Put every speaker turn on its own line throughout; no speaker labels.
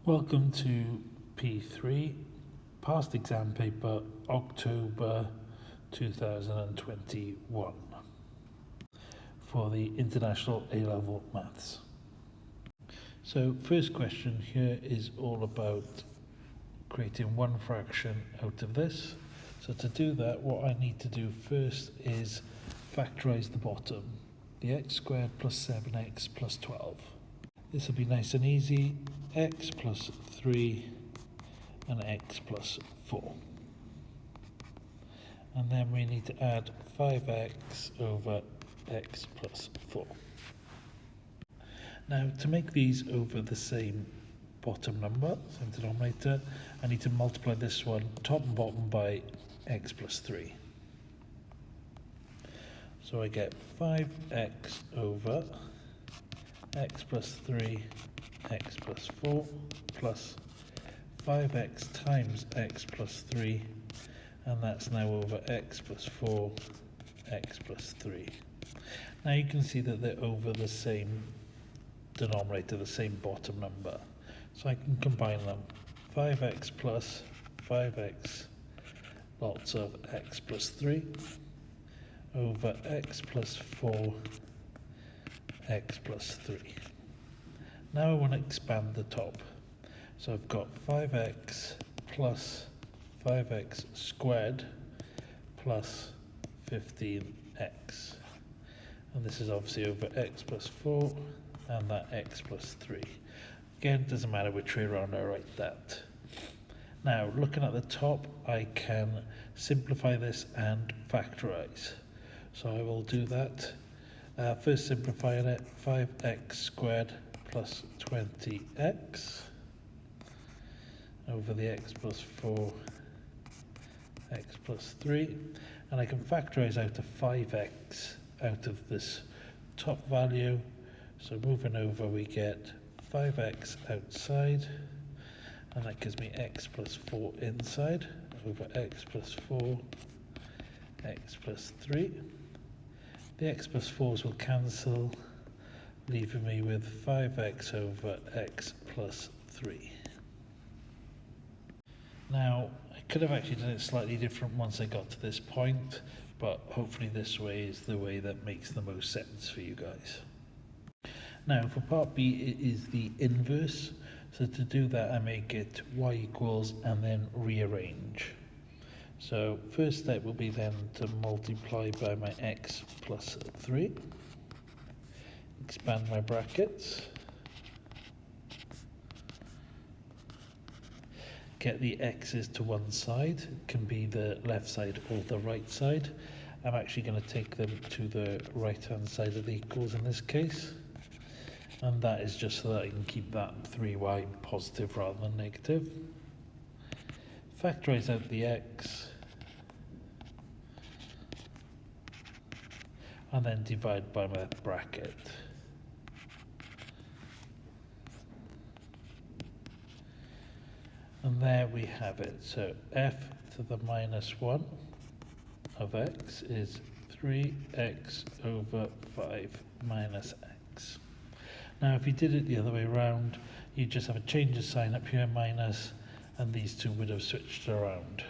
Welcome to P3, past exam paper, October 2021, for the International A-Level Maths. So first question here is all about creating one fraction out of this. So to do that, what I need to do first is factorize the bottom, the x squared plus 7x plus 12. This will be nice and easy, x plus 3 and x plus 4. And then we need to add 5x over x plus 4. Now to make these over the same bottom number, same denominator, I need to multiply this one top and bottom by x plus 3. So I get 5x over x plus 3, x plus 4, plus 5x times x plus 3, and that's now over x plus 4, x plus 3. Now you can see that they're over the same denominator, the same bottom number. So I can combine them. 5x plus 5x lots of x plus 3 over x plus 4 x plus 3. Now I want to expand the top. So I've got 5x plus 5x squared plus 15x. And this is obviously over x plus 4 and that x plus 3. Again, it doesn't matter which way around I write that. Now, looking at the top, I can simplify this and factorize. So I will do that. First simplifying it, 5x squared plus 20x over the x plus 4, x plus 3. And I can factorize out a 5x out of this top value. So moving over, we get 5x outside, and that gives me x plus 4 inside over x plus 4, x plus 3. The x plus 4's will cancel, leaving me with 5x over x plus 3. Now, I could have actually done it slightly different once I got to this point, but hopefully this way is the way that makes the most sense for you guys. Now, for part B, it is the inverse. So to do that, I make it y equals and then rearrange. So first step will be then to multiply by my x plus 3, expand my brackets, get the x's to one side, it can be the left side or the right side. I'm actually going to take them to the right hand side of the equals in this case, and that is just so that I can keep that 3y positive rather than negative. Factorize out the x, and then divide by my bracket. And there we have it. So f to the minus 1 of x is 3x over 5 minus x. Now if you did it the other way around, you just have a change of sign up here, minus, and these two would have switched around.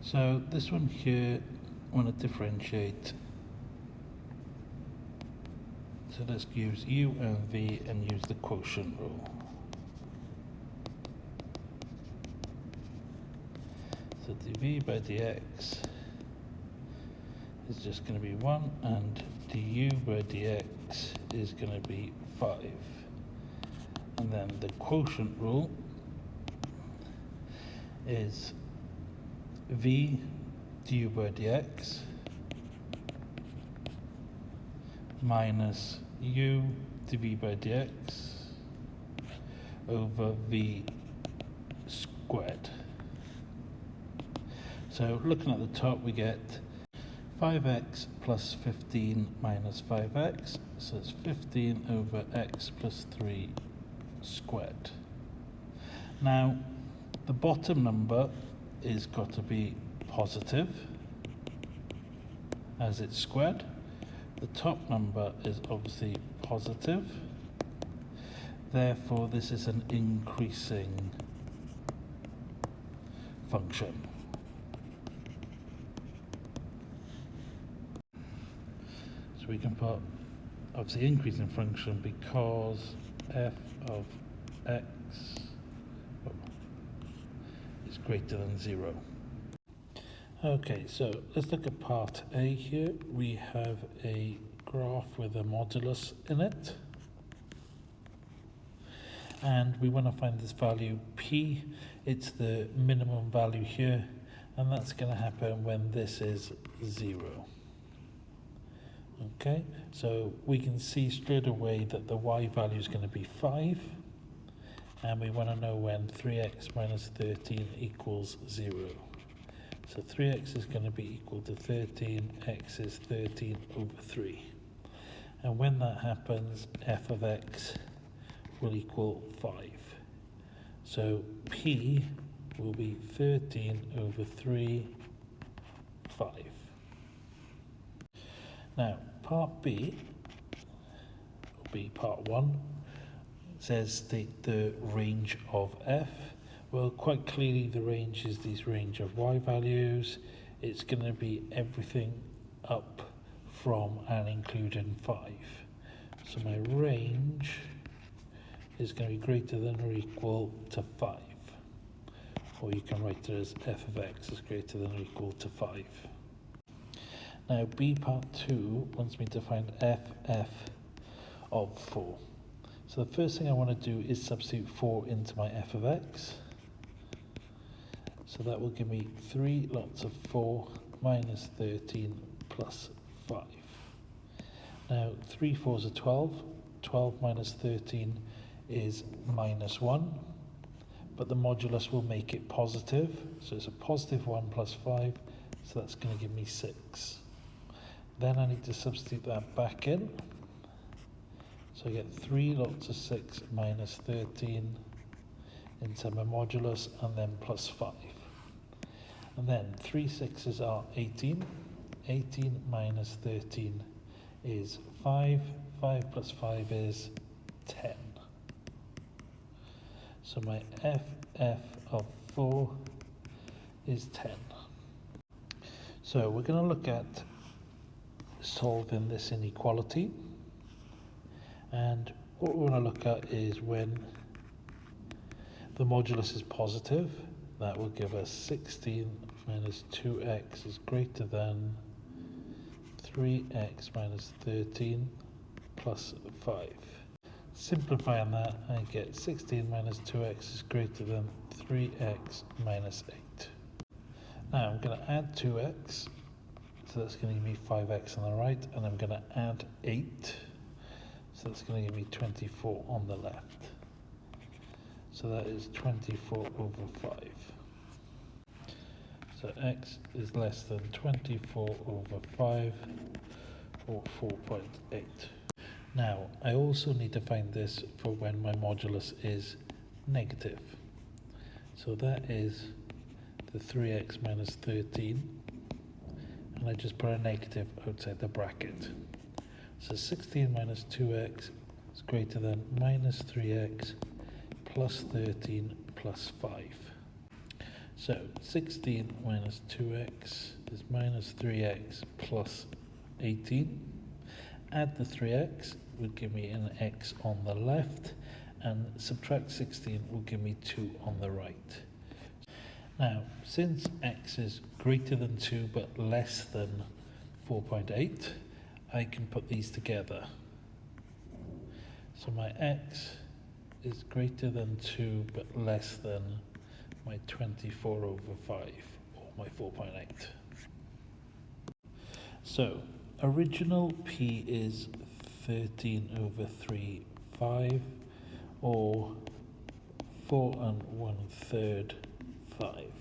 So this one here, I want to differentiate. So let's use u and v and use the quotient rule. So dv by dx is just going to be 1, and du by dx is going to be 5. And then the quotient rule is v du by dx minus u dv by dx over v squared. So looking at the top, we get 5x plus 15 minus 5x, so it's 15 over x plus 3 squared. Now, the bottom number is got to be positive, as it's squared. The top number is obviously positive. Therefore, this is an increasing function. So we can put obviously increasing function because f of x is greater than 0. Okay, so let's look at part A here. We have a graph with a modulus in it. And we want to find this value p. It's the minimum value here, and that's going to happen when this is 0. Okay, so we can see straight away that the y value is going to be 5, and we want to know when 3x minus 13 equals 0. So 3x is going to be equal to 13, x is 13 over 3. And when that happens, f of x will equal 5. So p will be 13 over 3, 5. Now, part B, will be part 1, says state the range of f. Well, quite clearly the range is this range of y values. It's going to be everything up from and including 5. So my range is going to be greater than or equal to 5. Or you can write it as f of x is greater than or equal to 5. Now B part 2 wants me to find f of 4. So the first thing I want to do is substitute 4 into my f of x. So that will give me 3 lots of 4 minus 13 plus 5. Now 3 4s are 12. 12 minus 13 is minus 1. But the modulus will make it positive. So it's a positive 1 plus 5. So that's going to give me 6. Then I need to substitute that back in. So I get 3 lots of 6 minus 13 into my modulus, and then plus 5. And then 3 6s are 18. 18 minus 13 is 5. 5 plus 5 is 10. So my f of 4 is 10. So we're going to look at solving this inequality. And what we're going to look at is when the modulus is positive, that will give us 16 minus 2x is greater than 3x minus 13 plus 5. Simplifying that, I get 16 minus 2x is greater than 3x minus 8. Now I'm going to add 2x, so that's going to give me 5x on the right, and I'm going to add 8, so that's going to give me 24 on the left. So that is 24 over 5. So x is less than 24 over 5, or 4.8. Now, I also need to find this for when my modulus is negative. So that is the 3x minus 13, and I just put a negative outside the bracket. So 16 minus 2x is greater than minus 3x plus 13 plus 5. So 16 minus 2x is minus 3x plus 18. Add the 3x would give me an x on the left, and subtract 16 will give me 2 on the right. Now, since x is greater than 2 but less than 4.8, I can put these together. So my x is greater than 2 but less than my 24 over 5, or my 4.8. So original p is 13 over 3, 5, or 4 1/3, 5.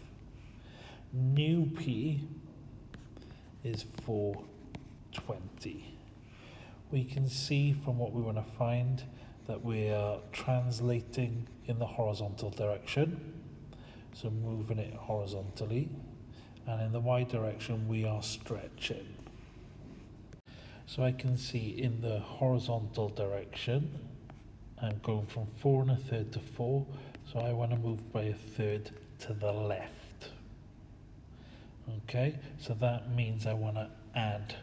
New p is 420. We can see from what we want to find that we are translating in the horizontal direction, so moving it horizontally, and in the y direction we are stretching. So I can see in the horizontal direction I'm going from 4 1/3 to 4, so I want to move by 1/3 to the left. Okay, so that means I want to add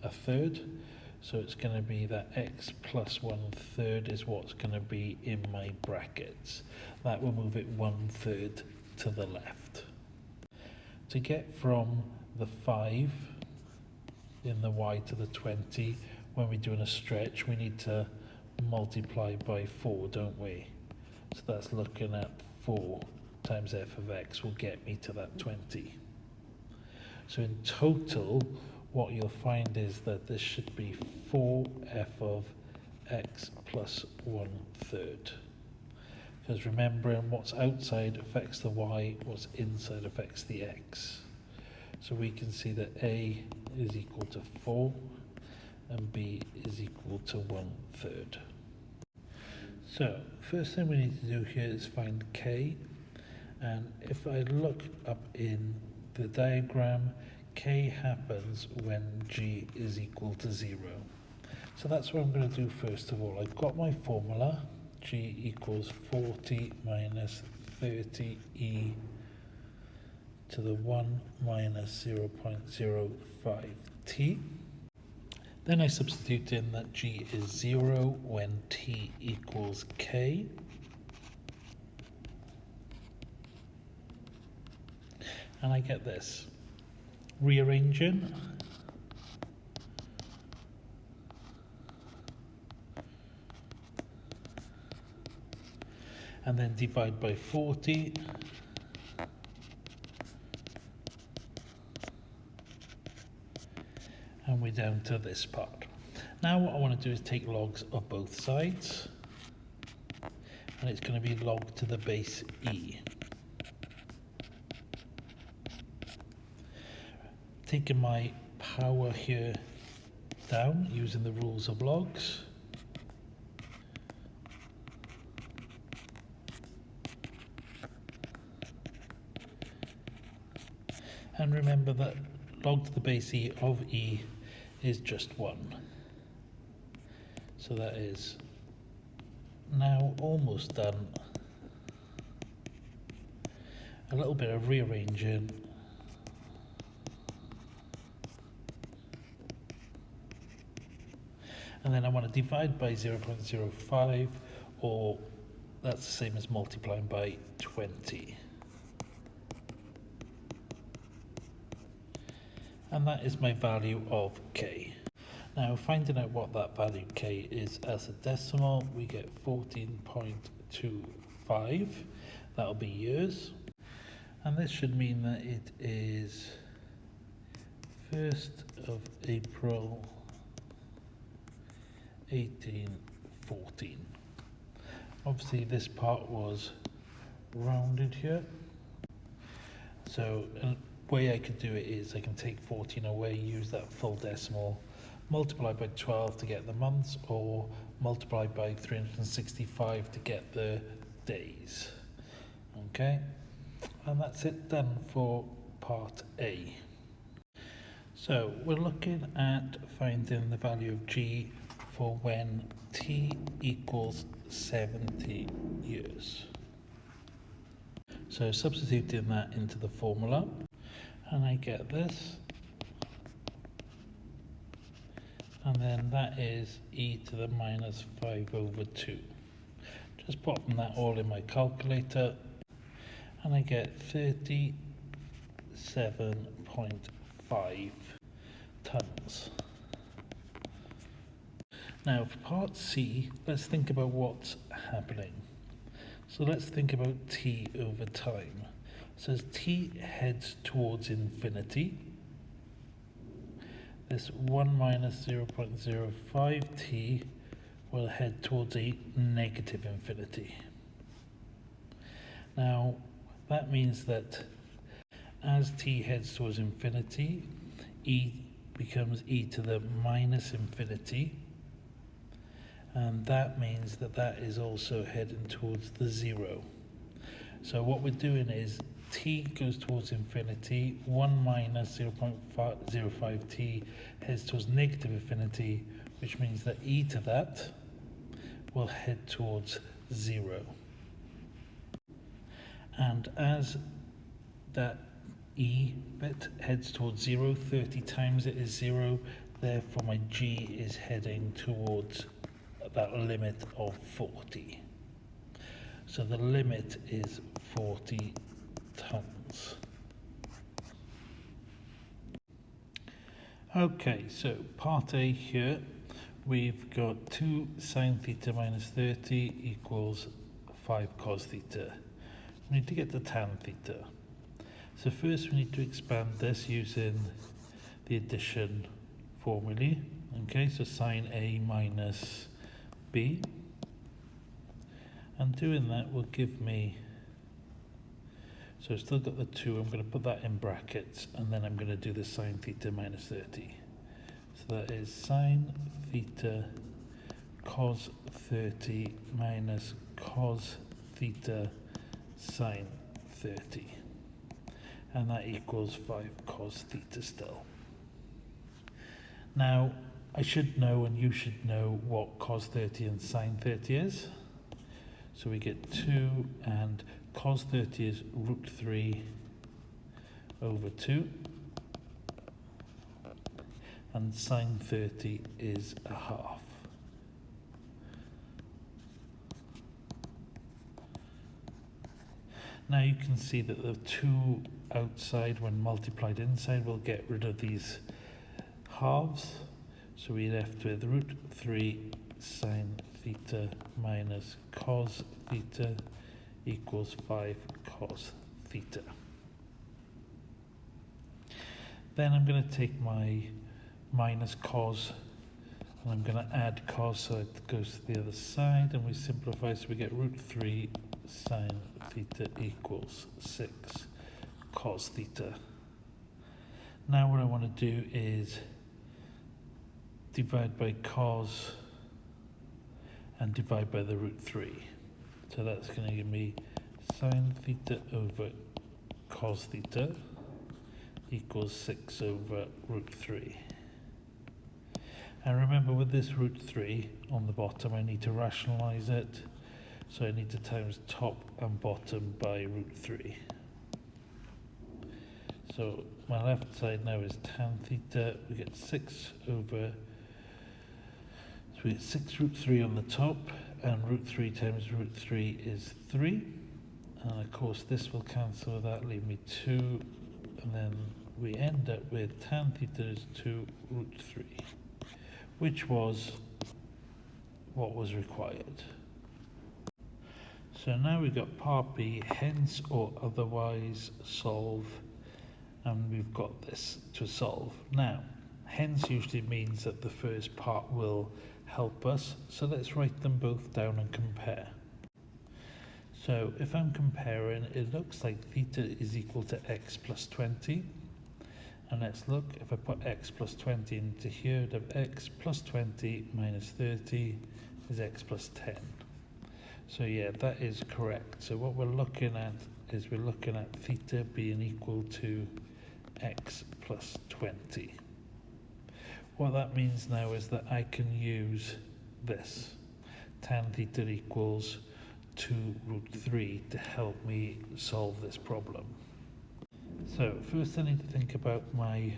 1/3, so it's going to be that x plus 1/3 is what's going to be in my brackets. That will move it 1/3 to the left. To get from the 5 in the y to the 20, when we're doing a stretch, we need to multiply by 4, don't we? So that's looking at 4 times f of x will get me to that 20. So in total, what you'll find is that this should be 4f of x plus 1/3. Because remembering what's outside affects the y, what's inside affects the x. So we can see that a is equal to 4 and b is equal to 1/3. So first thing we need to do here is find k, and if I look up in the diagram, k happens when g is equal to 0. So that's what I'm going to do first of all. I've got my formula, g equals 40 minus 30e to the 1 minus 0.05t. Then I substitute in that g is 0 when t equals k. And I get this. Rearranging. And then divide by 40. And we're down to this part. Now what I want to do is take logs of both sides. And it's going to be log to the base e. Taking my power here down using the rules of logs. And remember that log to the base e of e is just 1. So that is now almost done. A little bit of rearranging. And then I want to divide by 0.05, or that's the same as multiplying by 20. And that is my value of k. Now finding out what that value k is as a decimal, we get 14.25. That'll be years. And this should mean that it is 1st of April 1814. Obviously this part was rounded here. So a way I could do it is I can take 14 away, use that full decimal, multiply by 12 to get the months, or multiply by 365 to get the days. Okay, and that's it done for part A. So we're looking at finding the value of g for when t equals 70 years. So substituting that into the formula, and I get this, and then that is e to the minus 5/2. Just popping that all in my calculator, and I get 37.5 tons. Now for part C, let's think about what's happening. So let's think about t over time. So as t heads towards infinity, this 1 minus 0.05t will head towards a negative infinity. Now that means that as t heads towards infinity, e becomes e to the minus infinity, and that means that that is also heading towards the 0. So what we're doing is t goes towards infinity, 1 minus 0.05t heads towards negative infinity, which means that e to that will head towards 0. And as that E bit heads towards 0, 30 times it is 0, therefore my G is heading towards that limit of 40. So the limit is 40 tons. Okay, so part A here, we've got 2 sine theta minus 30 equals 5 cos theta. We need to get to tan theta. So first we need to expand this using the addition formulae. Okay, so sine A minus B. And doing that will give me, so I've still got the 2, I'm going to put that in brackets, and then I'm going to do the sine theta minus 30. So that is sine theta cos 30 minus cos theta sine 30. And that equals 5 cos theta still. Now, I should know, and you should know, what cos 30 and sine 30 is. So we get 2, and cos 30 is root 3 over 2, and sine 30 is a half. Now you can see that the 2 outside, when multiplied inside, will get rid of these halves. So we're left with root 3 sine theta minus cos theta equals 5 cos theta. Then I'm going to take my minus cos and I'm going to add cos, so it goes to the other side, and we simplify, so we get root 3 sine theta equals 6 cos theta. Now what I want to do is divide by cos and divide by the root 3. So that's going to give me sine theta over cos theta equals 6 over root 3. And remember, with this root 3 on the bottom, I need to rationalize it. So I need to times top and bottom by root 3. So my left side now is tan theta. We get 6 over, so we get 6 root 3 on the top, and root 3 times root 3 is 3. And of course this will cancel with that, leave me 2, and then we end up with tan theta is 2 root 3, which was what was required. So now we've got part B, hence or otherwise solve, and we've got this to solve. Now, hence usually means that the first part will help us, so let's write them both down and compare. So if I'm comparing, it looks like theta is equal to x plus 20. And let's look, if I put x plus 20 into here, I'd have x plus 20 minus 30 is x plus 10. So yeah, that is correct. So what we're looking at is we're looking at theta being equal to x plus 20. What that means now is that I can use this. Tan theta equals 2 root 3 to help me solve this problem. So first I need to think about my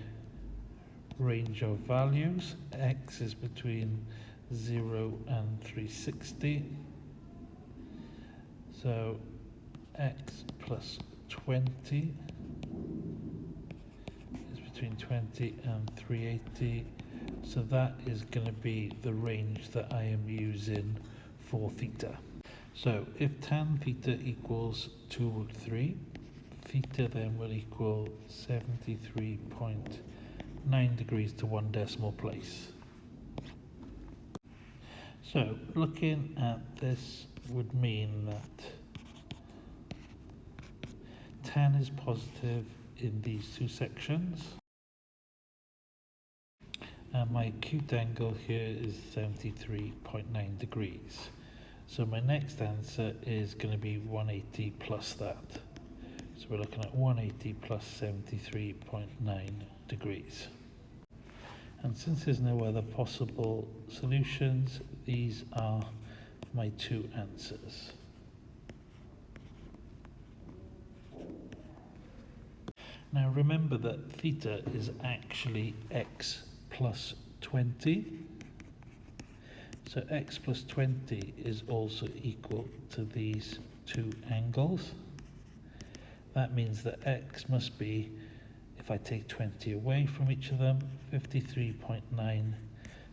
range of values. X is between 0 and 360. So x plus 20 is between 20 and 380. So that is going to be the range that I am using for theta. So if tan theta equals 2 root 3, theta then will equal 73.9 degrees to 1 decimal place. So looking at this would mean that tan is positive in these two sections, and my acute angle here is 73.9 degrees. So my next answer is going to be 180 plus that. So we're looking at 180 plus 73.9 degrees. And since there's no other possible solutions, these are my two answers. Now remember that theta is actually x plus 20. So x plus 20 is also equal to these two angles. That means that x must be, if I take 20 away from each of them, 53.9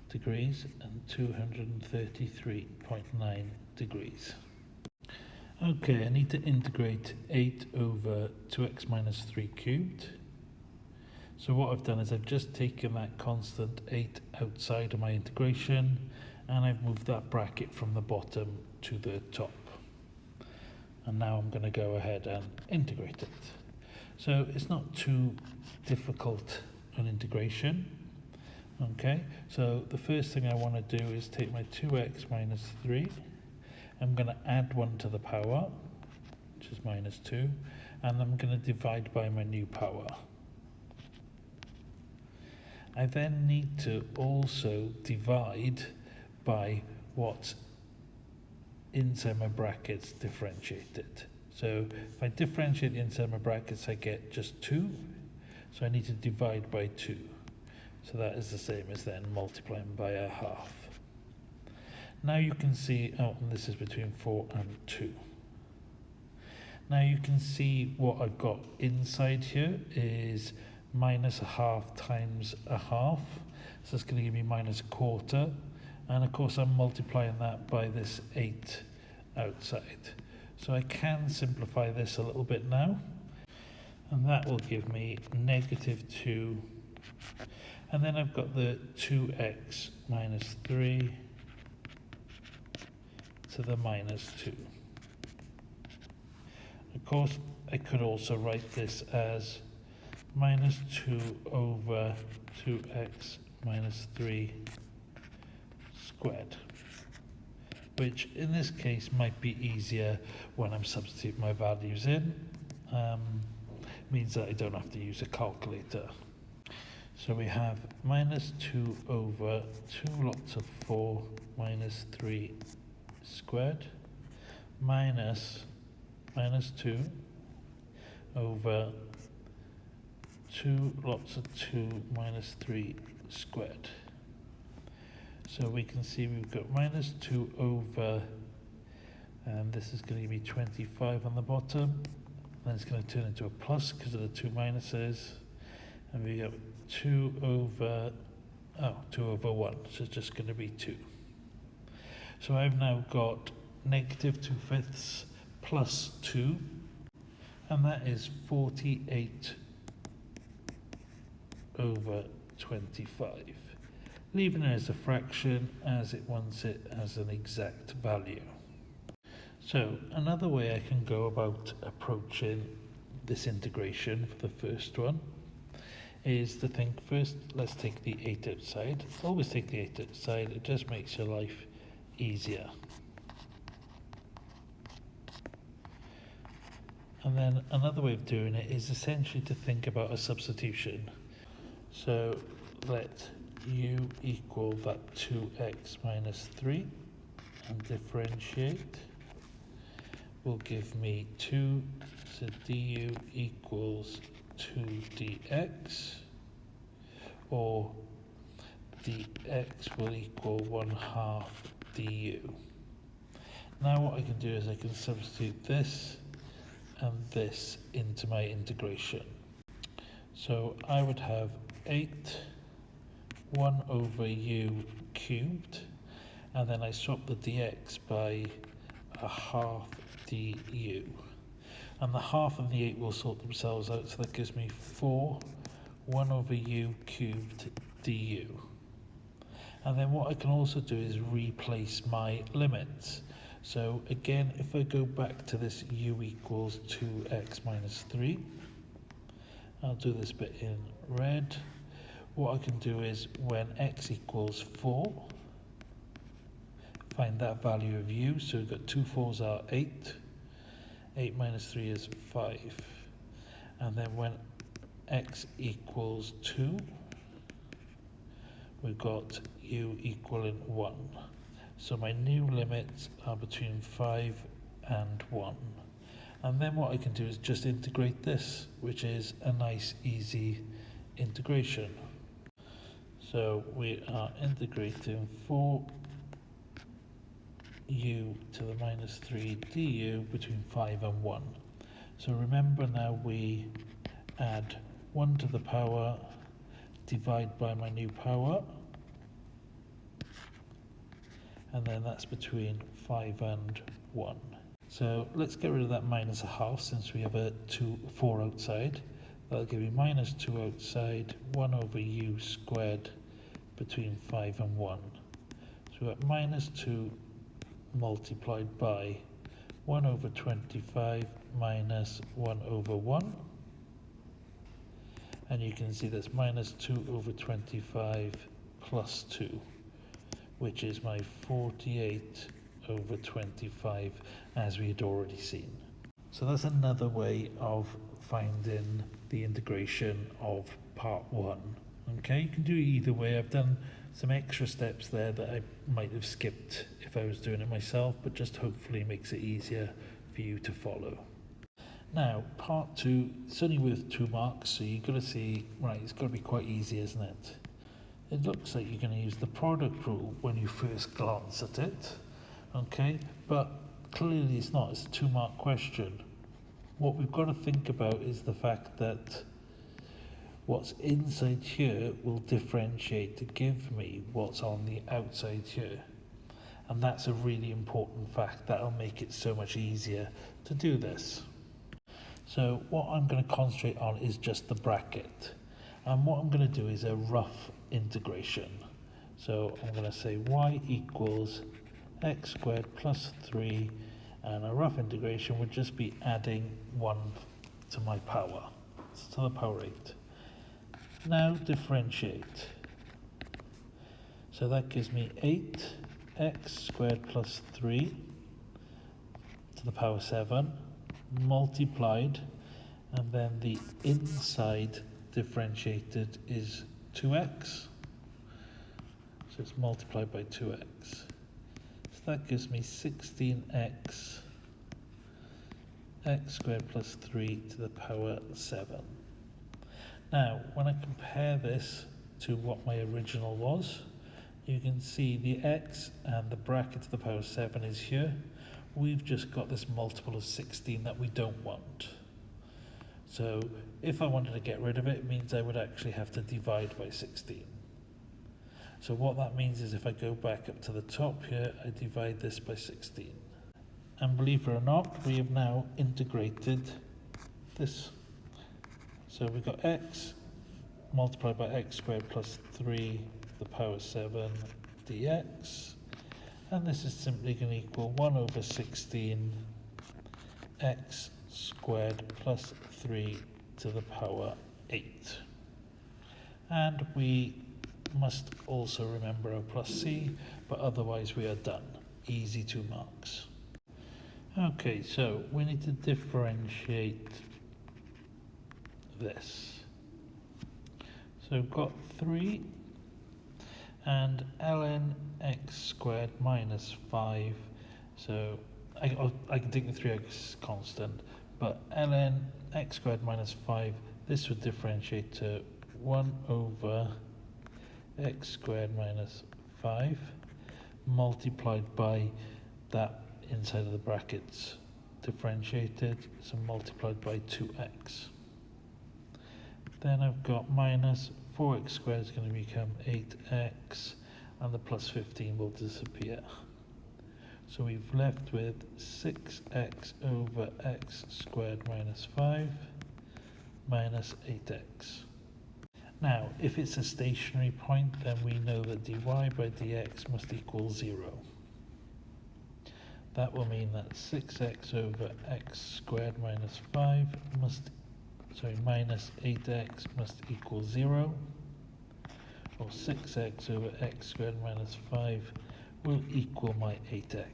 degrees and 233.9 degrees. Okay, I need to integrate 8 over 2x minus 3 cubed. So what I've done is I've just taken that constant 8 outside of my integration, and I've moved that bracket from the bottom to the top. And now I'm going to go ahead and integrate it. So it's not too difficult an integration. Okay, so the first thing I want to do is take my 2x minus 3. I'm going to add 1 to the power, which is minus 2, and I'm going to divide by my new power. I then need to also divide by what's inside my brackets differentiated. So if I differentiate the inside my brackets, I get just 2, so I need to divide by 2. So that is the same as then multiplying by a half. Now you can see, and this is between 4 and 2. Now you can see what I've got inside here is minus a half times a half. So it's going to give me minus a quarter. And of course I'm multiplying that by this 8 outside. So I can simplify this a little bit now. And that will give me negative 2. And then I've got the 2x minus 3 to the minus 2. Of course, I could also write this as minus 2 over 2x minus 3 squared, which in this case might be easier when I'm substituting my values in. Means that I don't have to use a calculator. So we have minus 2 over 2 lots of 4 minus 3 squared minus 2 over 2 lots of 2 minus 3 squared. So we can see we've got minus 2 over, and this is going to be 25 on the bottom, then it's going to turn into a plus because of the 2 minuses, and we have 2 over 1, so it's just going to be 2. So I've now got negative 2/5 plus 2, and that is 48 over 25, leaving it as a fraction as it wants it as an exact value. So another way I can go about approaching this integration for the first one is to think first, let's take the 8 outside. Always take the 8 outside, it just makes your life easier. And then another way of doing it is essentially to think about a substitution. So let u equal that 2x minus 3 and differentiate will give me 2, so du equals 2 dx, or dx will equal 1/2 du. Now what I can do is I can substitute this and this into my integration. So I would have 8 1 over u cubed, and then I swap the dx by 1/2 du. And the half and the 8 will sort themselves out, so that gives me 4 1 over u cubed du. And then what I can also do is replace my limits. So again, if I go back to this u equals 2x minus 3, I'll do this bit in red. What I can do is when x equals 4, find that value of u. So we've got 2 4s are 8. 8 minus 3 is 5. And then when x equals 2, we've got u equaling 1. So my new limits are between 5 and 1. And then what I can do is just integrate this, which is a nice easy integration. So we are integrating 4u to the minus 3 du between 5 and 1. So remember now we add 1 to the power, divide by my new power, and then that's between 5 and 1. So let's get rid of that minus a half since we have a 4 outside. That'll give you minus 2 outside, 1 over u squared between 5 and 1. So we've got minus 2 multiplied by 1 over 25 minus 1 over 1. And you can see that's minus 2 over 25 plus 2, which is my 48 over 25, as we had already seen. So that's another way of finding the integration of part 1. Okay, you can do it either way. I've done some extra steps there that I might have skipped if I was doing it myself, but just hopefully makes it easier for you to follow. Now, part 2, it's only worth 2 marks, so you've got to see, right, it's got to be quite easy, isn't it? It looks like you're going to use the product rule when you first glance at it, okay? But clearly it's not, it's a 2-mark question. What we've got to think about is the fact that what's inside here will differentiate to give me what's on the outside here. And that's a really important fact. That'll make it so much easier to do this. So what I'm going to concentrate on is just the bracket. And what I'm going to do is a rough integration. So I'm going to say y equals x squared plus 3, and a rough integration would just be adding 1 to my power, so to the power 8. Now differentiate. So that gives me 8x squared plus 3 to the power 7 multiplied, and then the inside differentiated is 2x, so it's multiplied by 2x. So that gives me 16x x squared plus 3 to the power 7. Now, when I compare this to what my original was, you can see the x and the bracket to the power 7 is here. We've just got this multiple of 16 that we don't want. So if I wanted to get rid of it, it means I would actually have to divide by 16. So what that means is if I go back up to the top here, I divide this by 16. And believe it or not, we have now integrated this. So we've got x multiplied by x squared plus 3 to the power 7 dx. And this is simply going to equal 1 over 16 x squared plus 3 to the power 8. And we must also remember our plus c, but otherwise we are done. Easy 2 marks. Okay, so we need to differentiate this. So we've got 3 and ln x squared minus 5. So I can take the 3x constant, but ln x squared minus 5, this would differentiate to 1 over x squared minus 5 multiplied by that inside of the brackets differentiated, so multiplied by 2x. Then I've got minus 4x squared is going to become 8x, and the plus 15 will disappear. So we've left with 6x over x squared minus 5 minus 8x. Now, if it's a stationary point, then we know that dy by dx must equal 0. That will mean that 6x over x squared minus 5 minus 8x must equal 0, or 6x over x squared minus 5 will equal my 8x.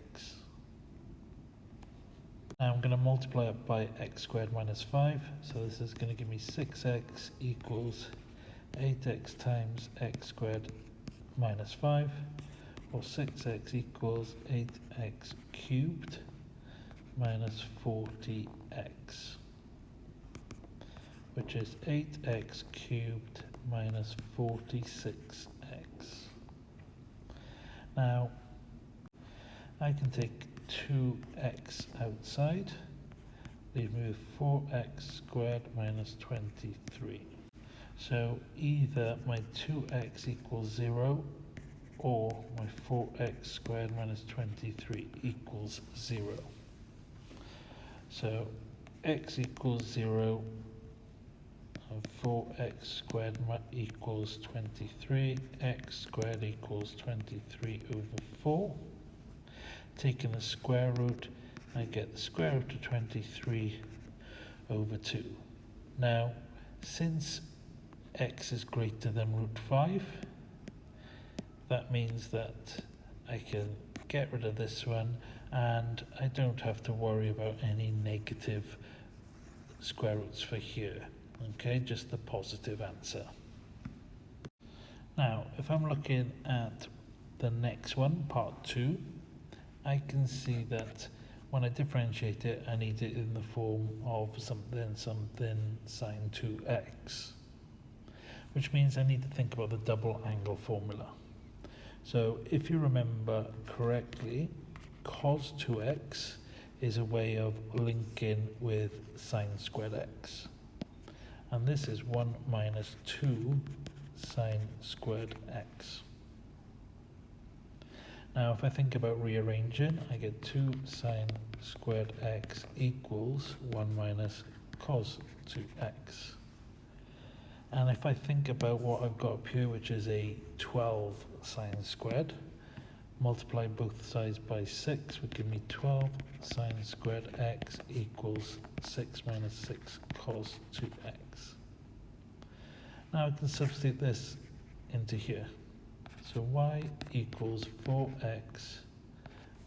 Now I'm going to multiply it by x squared minus 5, so this is going to give me 6x equals 8x times x squared minus 5, or 6x equals 8x cubed minus 40x, which is 8x cubed minus 46x. Now, I can take 2x outside, leave me with 4x squared minus 23. So either my 2x equals 0 or my 4x squared minus 23 equals 0. So x equals 0 and 4x squared equals 23, x squared equals 23 over 4. Taking the square root, I get the square root of 23 over 2. Now, since x is greater than root 5, that means that I can get rid of this one and I don't have to worry about any negative square roots for here. Okay, just the positive answer. Now, if I'm looking at the next one, part 2, I can see that when I differentiate it, I need it in the form of something sine 2x, which means I need to think about the double angle formula. So if you remember correctly, cos 2x is a way of linking with sine squared x. And this is 1 minus 2 sine squared x. Now if I think about rearranging, I get 2 sine squared x equals 1 minus cos 2x. And if I think about what I've got up here, which is a 12 sine squared, multiply both sides by 6 would give me 12 sine squared x equals 6 minus 6 cos 2x. Now I can substitute this into here. So y equals 4x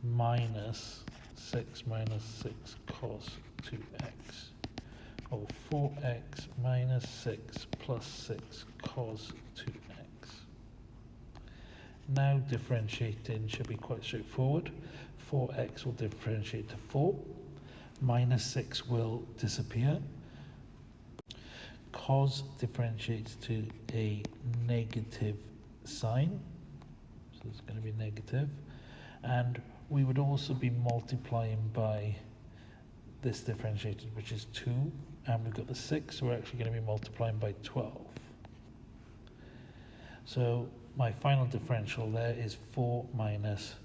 minus 6 minus 6 cos 2x, or 4x minus 6 plus 6 cos 2x. Now differentiating should be quite straightforward. 4x will differentiate to 4, minus 6 will disappear, cos differentiates to a negative sign, so it's going to be negative, and we would also be multiplying by this differentiated, which is 2, and we've got the 6, so we're actually going to be multiplying by 12. So my final differential there is 4 minus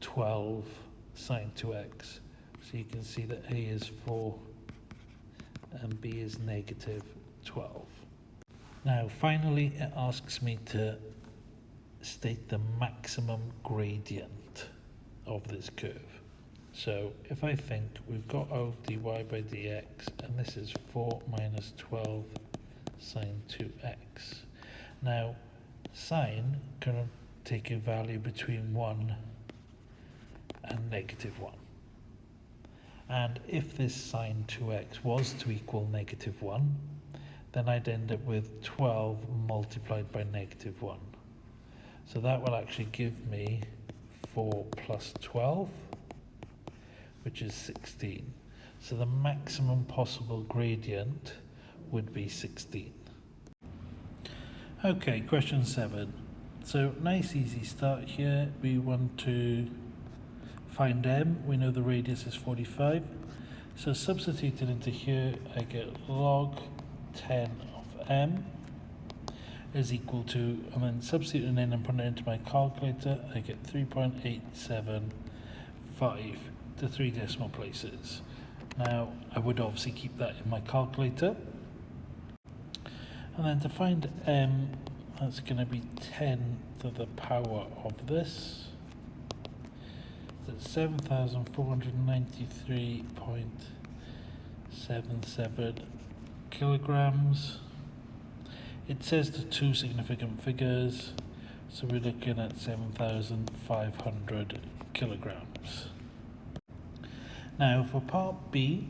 12 sine 2x. So you can see that A is 4 and B is negative 12. Now finally it asks me to state the maximum gradient of this curve. So if I think we've got our dy by dx, and this is 4 minus 12 sine 2x. Now sine can take a value between 1 and negative 1. And if this sine 2x was to equal negative 1, then I'd end up with 12 multiplied by negative 1. So that will actually give me 4 plus 12, which is 16. So the maximum possible gradient would be 16. Okay, question 7. So nice easy start here. We want to find m. We know the radius is 45. So substituted into here, I get log 10 of m is equal to, and then substituting in and putting it into my calculator, I get 3.875 to 3 decimal places. Now I would obviously keep that in my calculator, and then to find m, that's going to be 10 to the power of this. That's 7,493.77 kilograms. It says the two significant figures, so we're looking at 7,500 kilograms. Now for part B,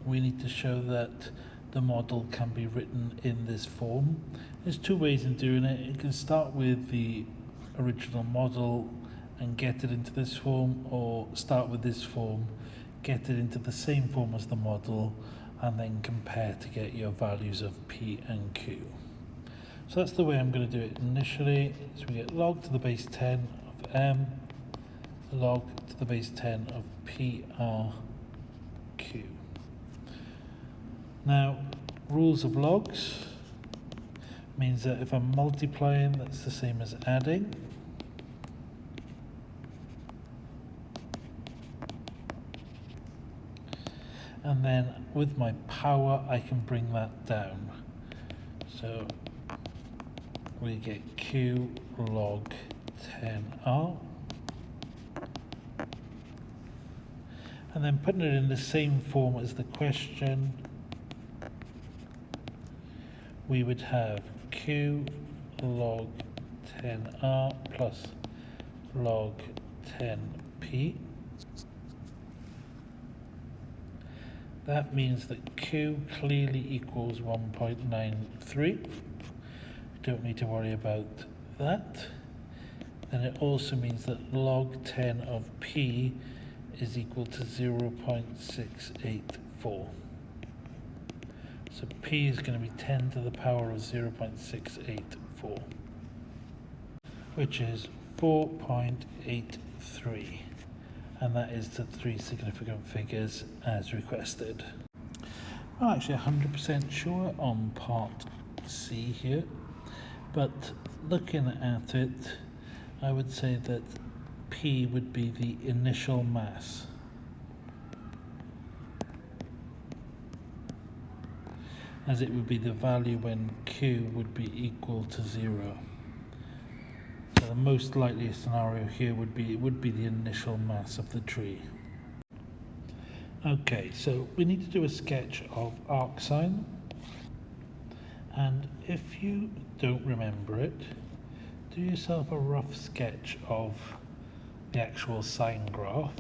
we need to show that the model can be written in this form. There's two ways in doing it. You can start with the original model and get it into this form, or start with this form, get it into the same form as the model, and then compare to get your values of P and Q. So that's the way I'm going to do it initially. So we get log to the base 10 of M, log to the base 10 of PRQ. Now, rules of logs means that if I'm multiplying, that's the same as adding. And then with my power, I can bring that down. So we get Q log 10R. And then putting it in the same form as the question, we would have Q log 10R plus log 10P. That means that Q clearly equals 1.93. Don't need to worry about that. And it also means that log 10 of P is equal to 0.684. So P is going to be 10 to the power of 0.684, which is 4.83. And that is the 3 significant figures as requested. I'm actually 100% sure on part C here, but looking at it, I would say that P would be the initial mass. As it would be the value when Q would be equal to 0. So the most likely scenario here would be the initial mass of the tree. Okay, so we need to do a sketch of arcsine, and if you don't remember it, do yourself a rough sketch of the actual sine graph.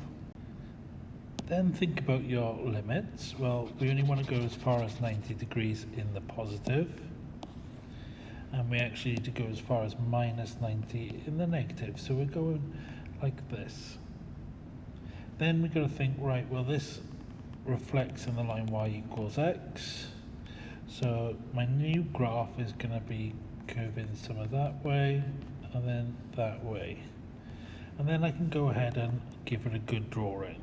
Then think about your limits. Well, we only want to go as far as 90 degrees in the positive, and we actually need to go as far as minus 90 in the negative. So we're going like this. Then we're going to think, right, well, this reflects in the line y equals x. So my new graph is going to be curving some of that way and then that way. And then I can go ahead and give it a good drawing.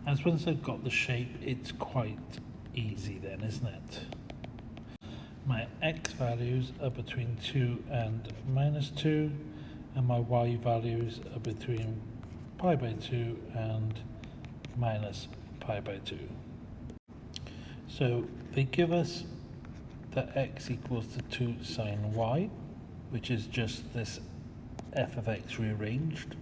As once I've got the shape, it's quite easy then, isn't it? My x values are between 2 and minus 2, and my y values are between pi by 2 and minus pi by 2. So they give us that x equals to 2 sine y, which is just this f of x rearranged.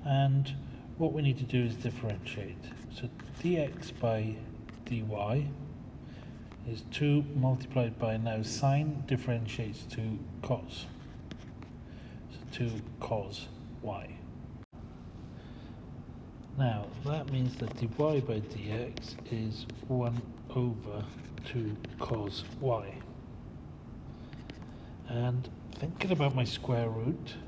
And what we need to do is differentiate. So dx by dy is 2 multiplied by, now sine differentiates to cos. So 2 cos y. Now that means that dy by dx is 1 over 2 cos y. And thinking about my square root,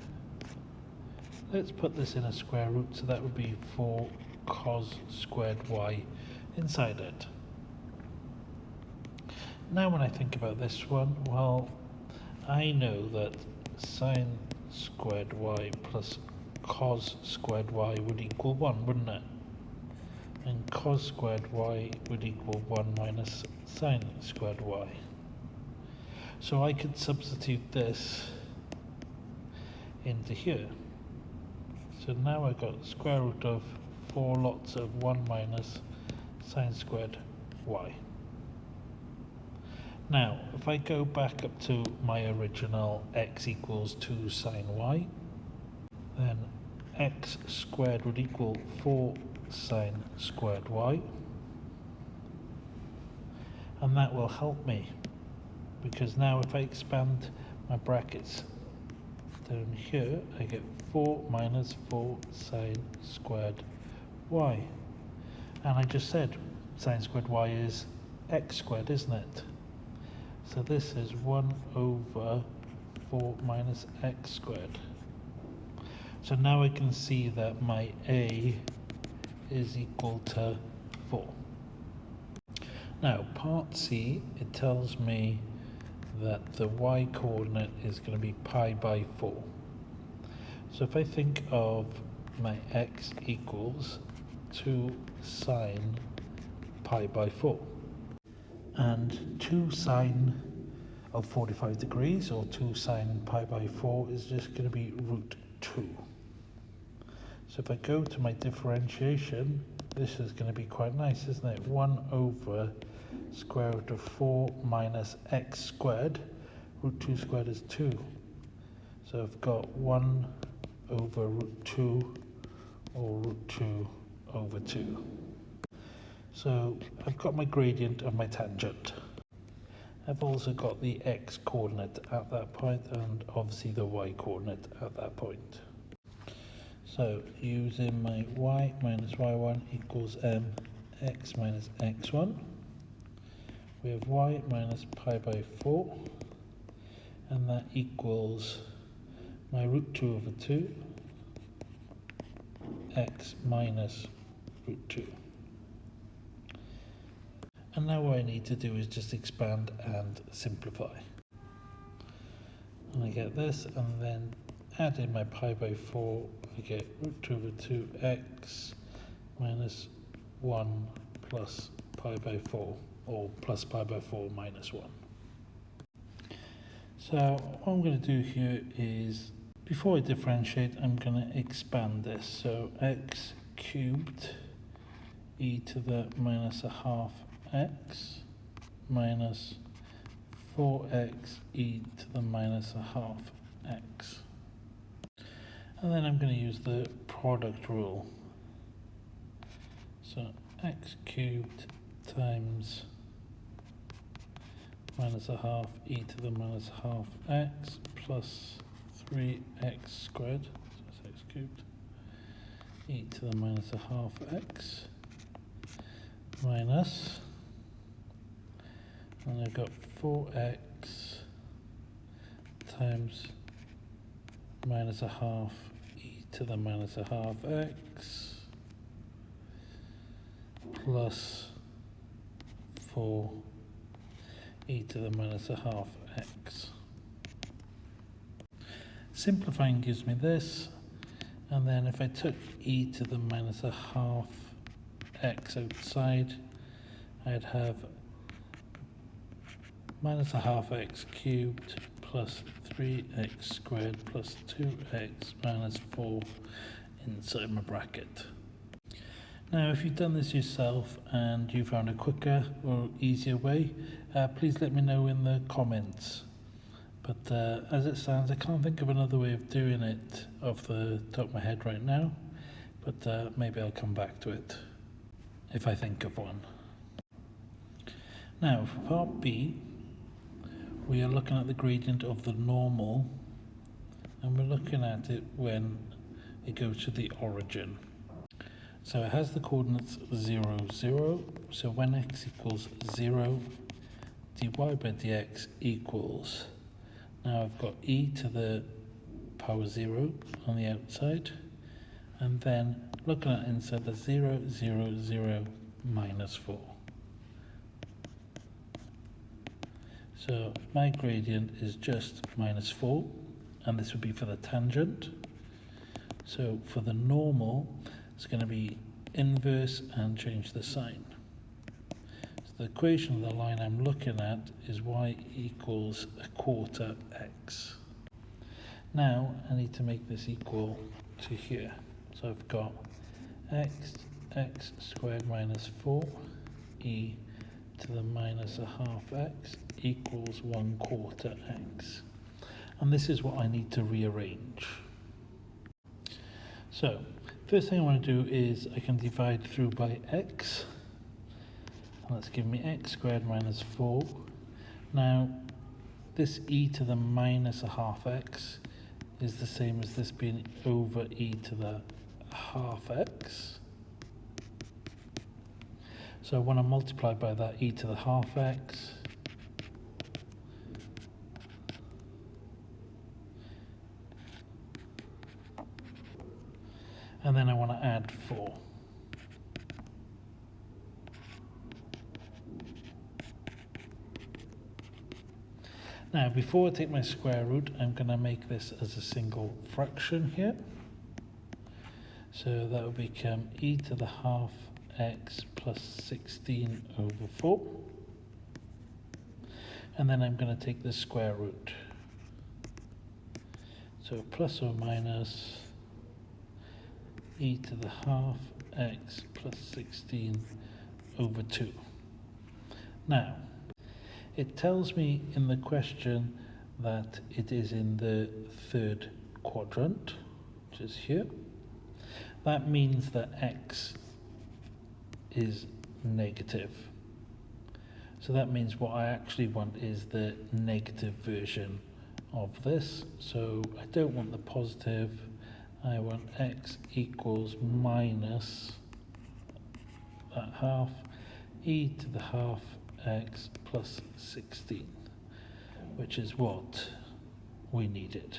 let's put this in a square root, so that would be 4 cos squared y inside it. Now when I think about this one, well, I know that sine squared y plus cos squared y would equal 1, wouldn't it? And cos squared y would equal 1 minus sine squared y. So I could substitute this into here. So now I've got square root of 4 lots of 1 minus sine squared y. Now, if I go back up to my original x equals 2 sine y, then x squared would equal 4 sine squared y. And that will help me, because now if I expand my brackets down here, I get 4 minus 4 sine squared y. And I just said sine squared y is x squared, isn't it? So this is 1 over 4 minus x squared. So now I can see that my a is equal to 4. Now part C, it tells me that the y coordinate is going to be pi by 4. So if I think of my x equals 2 sine pi by 4, and 2 sine of 45 degrees, or 2 sine pi by 4, is just going to be root 2. So if I go to my differentiation, this is going to be quite nice, isn't it? 1 over square root of 4 minus x squared. Root 2 squared is 2. So I've got 1 over root 2, or root 2 over 2. So I've got my gradient of my tangent. I've also got the x coordinate at that point, and obviously the y coordinate at that point. So using my y minus y1 equals x minus x1, we have y minus pi by 4, and that equals my root 2 over 2, x minus root 2. And now what I need to do is just expand and simplify. And I get this, and then add in my pi by 4, I get root 2 over 2x minus 1 plus pi by 4, or plus pi by 4 minus 1. So what I'm going to do here is, before I differentiate, I'm going to expand this. So x cubed e to the minus a half x minus 4x e to the minus a half x. And then I'm going to use the product rule. So x cubed times minus a half e to the minus half x plus 3x squared, so that's x cubed, e to the minus a half x minus, and I've got 4x times minus a half e to the minus a half x plus 4 e to the minus a half x. Simplifying gives me this, and then if I took e to the minus a half x outside, I'd have minus a half x cubed plus 3x squared plus 2x minus 4 inside my bracket. Now if you've done this yourself and you found a quicker or easier way, please let me know in the comments. But as it stands, I can't think of another way of doing it off the top of my head right now, but maybe I'll come back to it if I think of one. Now for part B, we are looking at the gradient of the normal, and we're looking at it when it goes to the origin. So it has the coordinates 0, 0, so when x equals 0, dy by dx equals, now I've got e to the power 0 on the outside, and then looking at inside the 0, 0, 0 minus 4. So my gradient is just minus 4, and this would be for the tangent. So for the normal, it's going to be inverse and change the sign. So the equation of the line I'm looking at is y equals a quarter x. Now I need to make this equal to here. So I've got x squared minus 4 e to the minus a half x equals 1/4 x. And this is what I need to rearrange. So first thing I want to do is I can divide through by x, and that's giving me x squared minus 4. Now this e to the minus a half x is the same as this being over e to the half x. So when I multiply by that e to the half x, and then I want to add 4. Now, before I take my square root, I'm going to make this as a single fraction here. So that will become e to the half x plus 16 over 4. And then I'm going to take the square root. So plus or minus e to the half x plus 16 over 2. Now, it tells me in the question that it is in the third quadrant, which is here. That means that x is negative. So that means what I actually want is the negative version of this. So I don't want the positive, I want x equals minus that half, e to the half x plus 16, which is what we needed.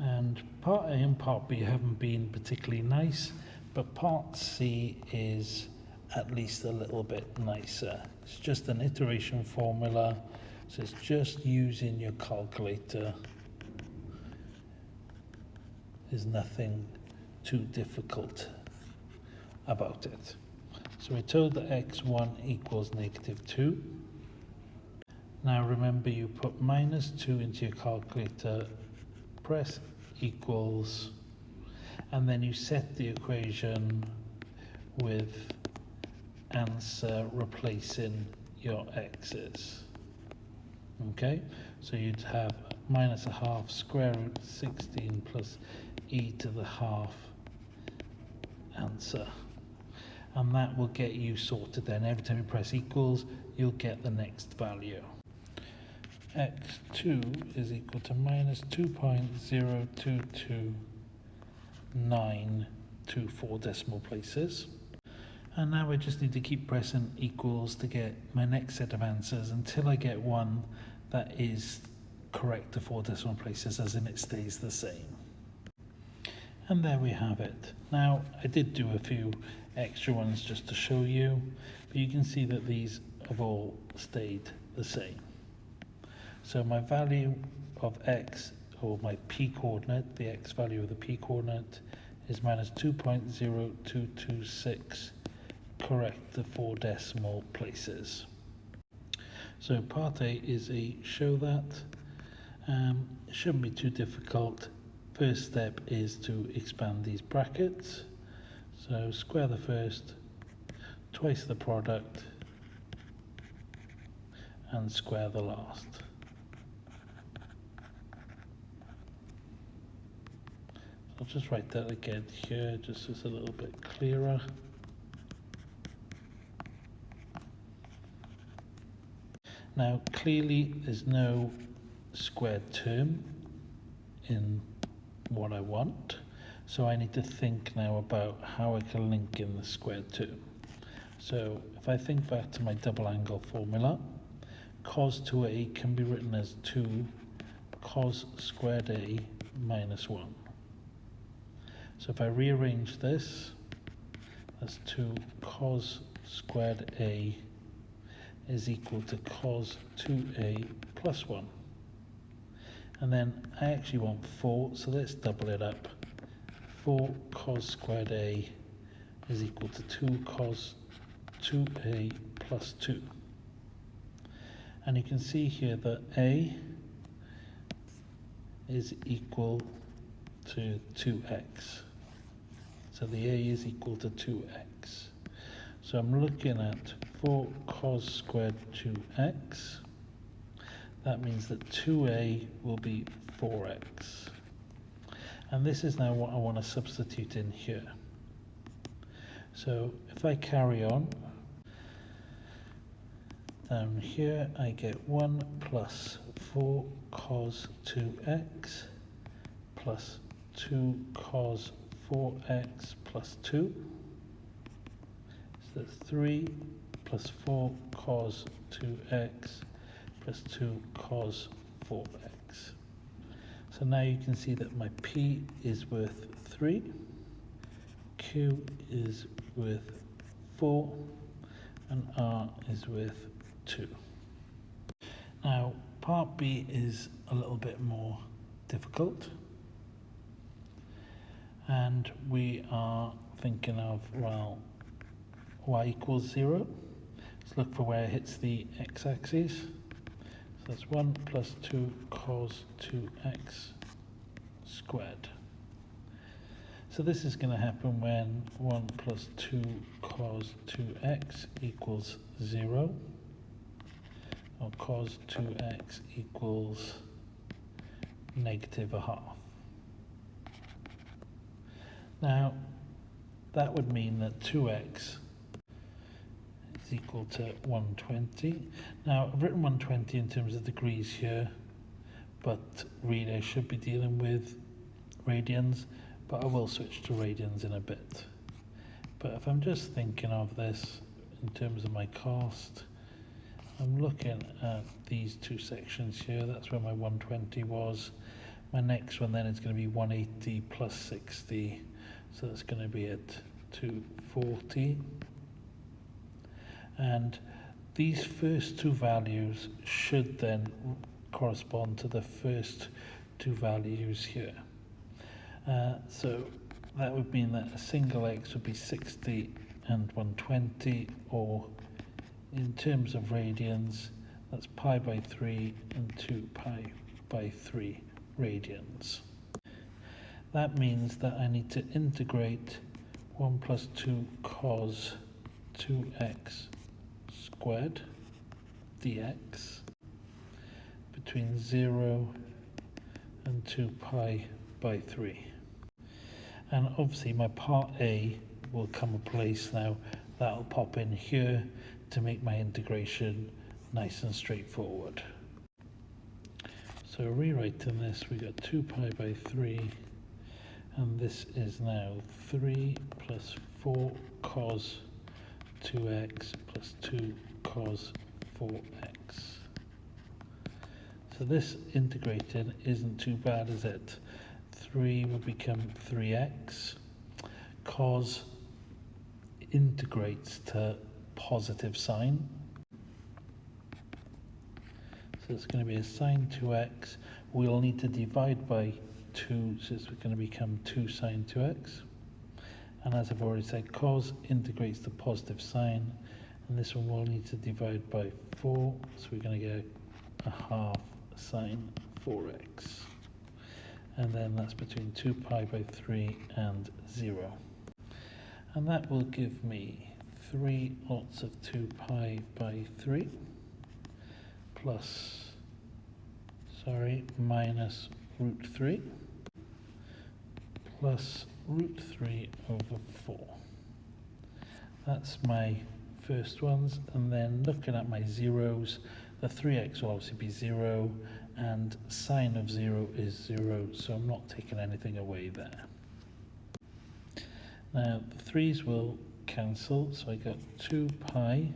And part A and part B haven't been particularly nice, but part C is at least a little bit nicer. It's just an iteration formula, so it's just using your calculator. There's nothing too difficult about it. So we're told that x1 equals negative 2. Now remember, you put minus 2 into your calculator, press equals, and then you set the equation with answer replacing your x's. Okay, so you'd have minus a half square root 16 plus e to the half answer. And that will get you sorted then. Every time you press equals, you'll get the next value. x2 is equal to minus 2.022924 decimal places. And now I just need to keep pressing equals to get my next set of answers until I get one that is correct to 4 decimal places, as in it stays the same. And there we have it. Now, I did do a few extra ones just to show you, but you can see that these have all stayed the same. So my value of x, or my p-coordinate, the x value of the p-coordinate, is minus 2.0226, correct to 4 decimal places. So part A is a show that. It shouldn't be too difficult. First step is to expand these brackets. So square the first, twice the product, and square the last. I'll just write that again here, just so it's a little bit clearer. Now clearly there's no squared term in what I want, so I need to think now about how I can link in the squared term. So if I think back to my double angle formula, cos 2a can be written as 2 cos squared a minus 1. So if I rearrange this, that's 2 cos squared a is equal to cos 2a plus 1. And then I actually want 4, so let's double it up. 4 cos squared a is equal to 2 cos 2a plus 2. And you can see here that a is equal to 2x. So the a is equal to 2x. So I'm looking at 4 cos squared 2x. That means that 2a will be 4x. And this is now what I want to substitute in here. So if I carry on, down here I get 1 plus 4 cos 2x plus 2 cos 4x plus 2. So that's 3 plus 4 cos 2x plus 2 cos 4x. So now you can see that my p is worth 3, Q is with 4, and R is with 2. Now, part B is a little bit more difficult, and we are thinking of, well, y equals 0. Let's look for where it hits the x-axis. So that's 1 plus 2 cos 2x squared. So this is going to happen when 1 plus 2 cos 2x equals 0, or cos 2x equals -1/2. Now, that would mean that 2x is equal to 120. Now, I've written 120 in terms of degrees here, but really I should be dealing with radians, but I will switch to radians in a bit. But if I'm just thinking of this in terms of my cost, I'm looking at these two sections here. That's where my 120 was. My next one then is going to be 180 plus 60. So that's going to be at 240. And these first two values should then correspond to the first two values here. So that would mean that a single x would be 60 and 120, or in terms of radians, that's pi by 3 and 2 pi by 3 radians. That means that I need to integrate 1 plus 2 cos 2x squared dx between 0 and 2 pi by 3. And obviously my part A will come in place now. That'll pop in here to make my integration nice and straightforward. So rewriting this, we got 2 pi by 3, and this is now 3 plus 4 cos 2x plus 2 cos 4x. So this integrating isn't too bad, is it? 3 will become 3x. Cos integrates to positive sign. So it's going to be a sine 2x. We'll need to divide by 2, so it's going to become 2 sine 2x. And as I've already said, cos integrates to positive sign, and this one we'll need to divide by 4, so we're going to get a half sine 4x. And then that's between 2 pi by 3 and 0. And that will give me 3 lots of 2 pi by 3 plus, minus root 3 plus root 3 over 4. That's my first ones. And then looking at my zeros, the 3x will obviously be 0, and sine of 0 is 0, so I'm not taking anything away there. Now the 3's will cancel, so I got 2 pi,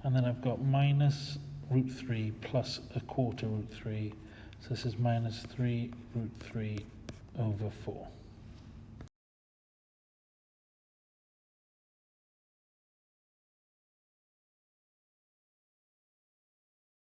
and then I've got minus root 3 plus a quarter root 3, so this is minus 3 root 3 over 4.